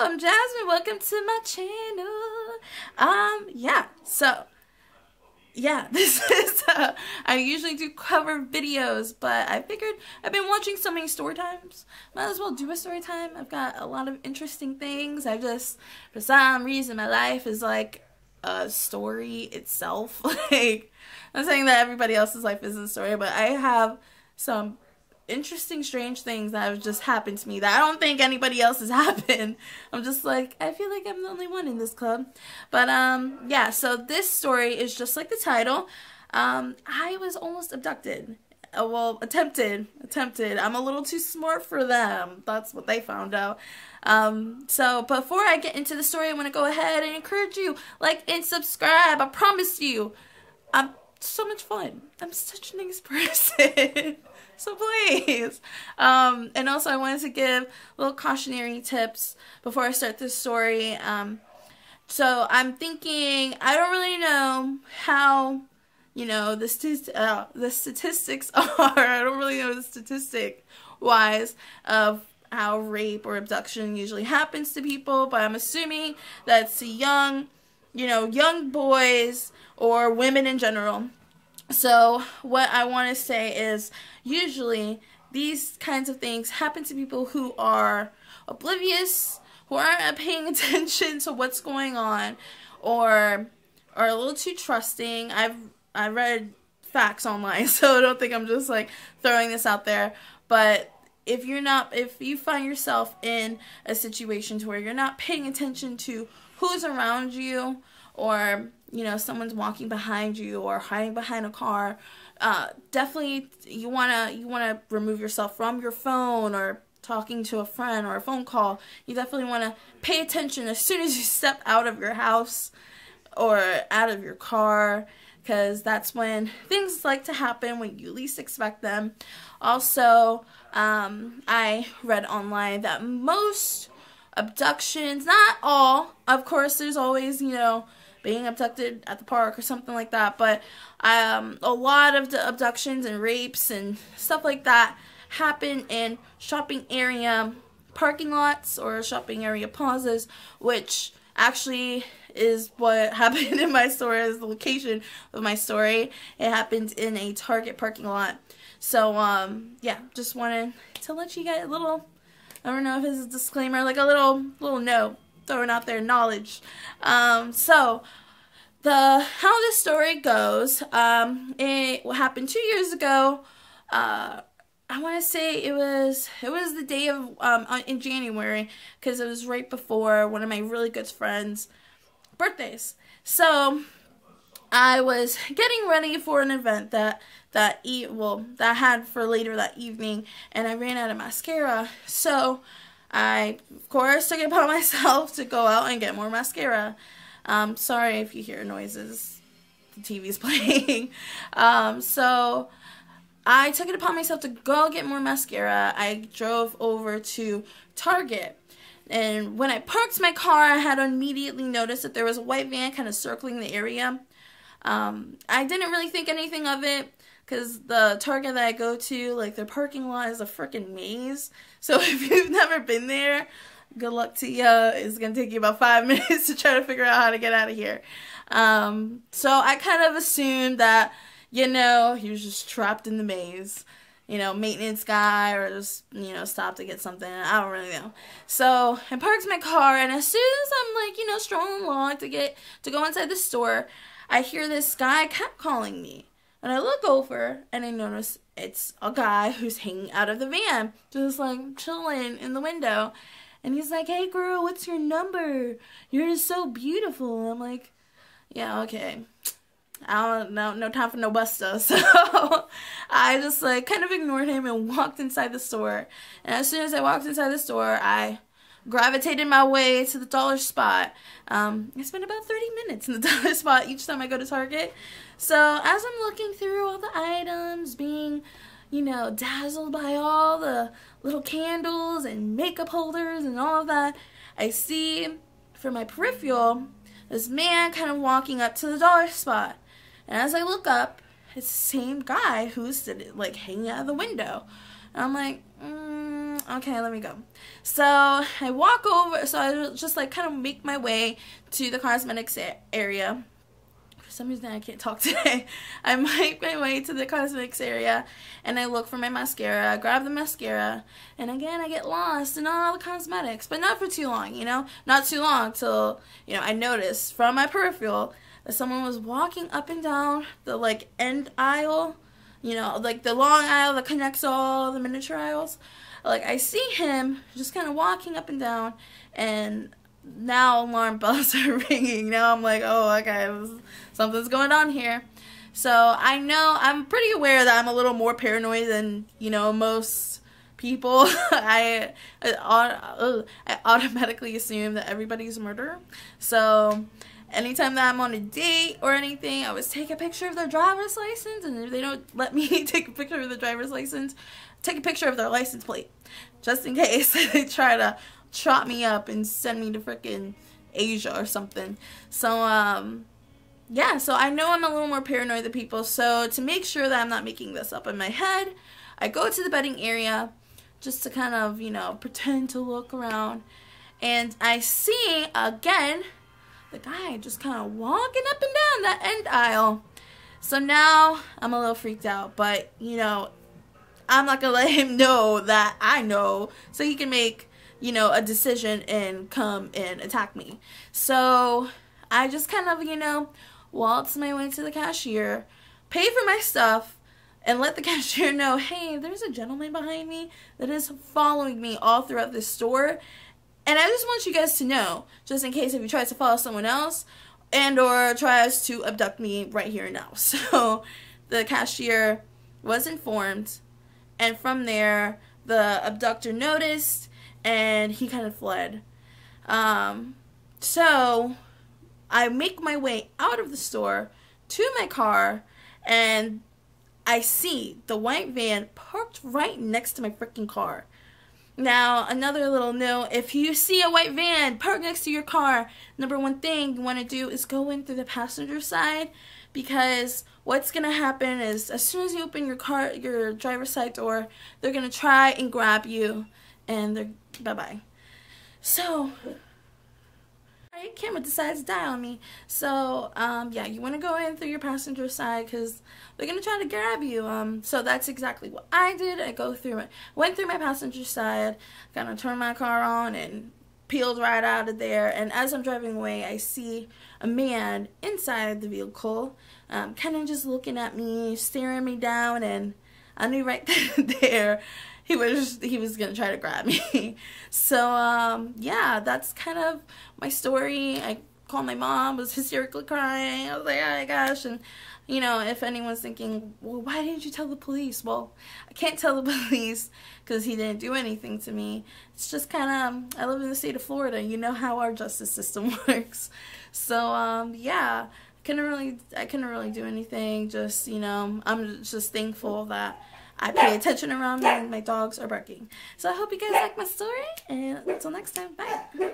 I'm Jasmine. Welcome to my channel. This is, I usually do cover videos, but I figured I've been watching so many story times. Might as well do a story time. I've got a lot of interesting things. For some reason, my life is like a story itself. Like, I'm saying that everybody else's life isn't a story, but I have some interesting, strange things that have just happened to me that I don't think anybody else has happened. I'm just like, I feel like I'm the only one in this club. But yeah, so this story is just like the title. I was almost abducted. Well, attempted. I'm a little too smart for them. That's what they found out. So before I get into the story, I want to go ahead and encourage you, like and subscribe. I promise you, I'm so much fun. I'm such a nice person. So please. And also I wanted to give little cautionary tips before I start this story. So I'm thinking, I don't really know how, the statistics are. I don't really know the statistic wise of how rape or abduction usually happens to people, but I'm assuming that's young boys or women in general. So what I want to say is usually these kinds of things happen to people who are oblivious, who aren't paying attention to what's going on, or are a little too trusting. I read facts online, so I don't think I'm just like throwing this out there. But if you find yourself in a situation to where you're not paying attention to who's around you, or someone's walking behind you or hiding behind a car, definitely you wanna remove yourself from your phone or talking to a friend or a phone call. You definitely want to pay attention as soon as you step out of your house or out of your car, because that's when things like to happen when you least expect them. Also, I read online that most abductions, not all, of course there's always being abducted at the park or something like that, but a lot of the abductions and rapes and stuff like that happen in shopping area parking lots or shopping area plazas, which actually is what happened in my story, is the location of my story. It happened in a Target parking lot. So yeah, just wanted to let you get a little, I don't know if it's a disclaimer, like a little note, throwing out there knowledge. So how this story goes, it happened 2 years ago. I want to say it was the day of in January, because it was right before one of my really good friends' birthdays. So I was getting ready for an event that I had for later that evening, and I ran out of mascara. So I, of course, took it upon myself to go out and get more mascara. Sorry if you hear noises. The TV's playing. So I took it upon myself to go get more mascara. I drove over to Target. And when I parked my car, I had immediately noticed that there was a white van kind of circling the area. I didn't really think anything of it, because the Target that I go to, like, their parking lot is a freaking maze. So if you've never been there, good luck to you. It's going to take you about 5 minutes to try to figure out how to get out of here. So I kind of assumed that, he was just trapped in the maze. Maintenance guy, or just, stopped to get something. I don't really know. So I parked my car, and as soon as I'm like, strolling along to go inside the store, I hear this guy catcalling me. And I look over, and I notice it's a guy who's hanging out of the van, just like chilling in the window. And he's like, "Hey girl, what's your number? You're just so beautiful." I'm like, yeah, okay. I don't know, no time for no busta. So I just like kind of ignored him and walked inside the store. And as soon as I walked inside the store, I gravitated my way to the dollar spot. I spend about 30 minutes in the dollar spot each time I go to Target. So as I'm looking through all the items, being, dazzled by all the little candles and makeup holders and all of that, I see from my peripheral this man kind of walking up to the dollar spot. And as I look up, it's the same guy who's sitting, like, hanging out of the window. And I'm like, Okay, let me go. So I walk over, so I just like kind of make my way to the cosmetics area. For some reason I can't talk today. I make my way to the cosmetics area and I look for my mascara. I grab the mascara and again I get lost in all the cosmetics, but not for too long, you know? Not too long till, you know, I noticed from my peripheral that someone was walking up and down the like end aisle, you know, like the long aisle that connects all the miniature aisles. Like I see him just kind of walking up and down, and now alarm bells are ringing. Now I'm like, oh, okay, something's going on here. So I know, I'm pretty aware that I'm a little more paranoid than, you know, most people. I automatically assume that everybody's a murderer. So anytime that I'm on a date or anything, I always take a picture of their driver's license, and if they don't let me take a picture of the driver's license, take a picture of their license plate, just in case they try to chop me up and send me to frickin' Asia or something. So, yeah, so I know I'm a little more paranoid than people, so to make sure that I'm not making this up in my head, I go to the bedding area just to kind of, you know, pretend to look around, and I see, again, the guy just kind of walking up and down that end aisle. So now I'm a little freaked out, but, you know, I'm not going to let him know that I know, so he can make, you know, a decision and come and attack me. So I just kind of, you know, waltz my way to the cashier, pay for my stuff, and let the cashier know, hey, there's a gentleman behind me that is following me all throughout this store. And I just want you guys to know, just in case if he tries to follow someone else and or tries to abduct me right here and now. So the cashier was informed, and from there, the abductor noticed, and he kind of fled. So I make my way out of the store to my car, and I see the white van parked right next to my freaking car. Now, another little note, if you see a white van parked next to your car, number one thing you want to do is go in through the passenger side, because what's going to happen is as soon as you open your driver's side door, they're going to try and grab you, and they're bye-bye. So, right, camera decides to die on me. So, yeah, you want to go in through your passenger side because they're going to try to grab you. So that's exactly what I did. I went through my passenger side, kind of turned my car on and peeled right out of there. And as I'm driving away, I see a man inside the vehicle, kind of just looking at me, staring me down, and I knew right there he was gonna try to grab me. So yeah, that's kind of my story. I called my mom, was hysterically crying. I was like, oh my gosh. And you know, if anyone's thinking, well, why didn't you tell the police? Well, I can't tell the police because he didn't do anything to me. It's just kind of, I live in the state of Florida. You know how our justice system works. So yeah, I couldn't really do anything. Just, you know, I'm just thankful that I pay attention around me and my dogs are barking. So I hope you guys like my story, and until next time, bye.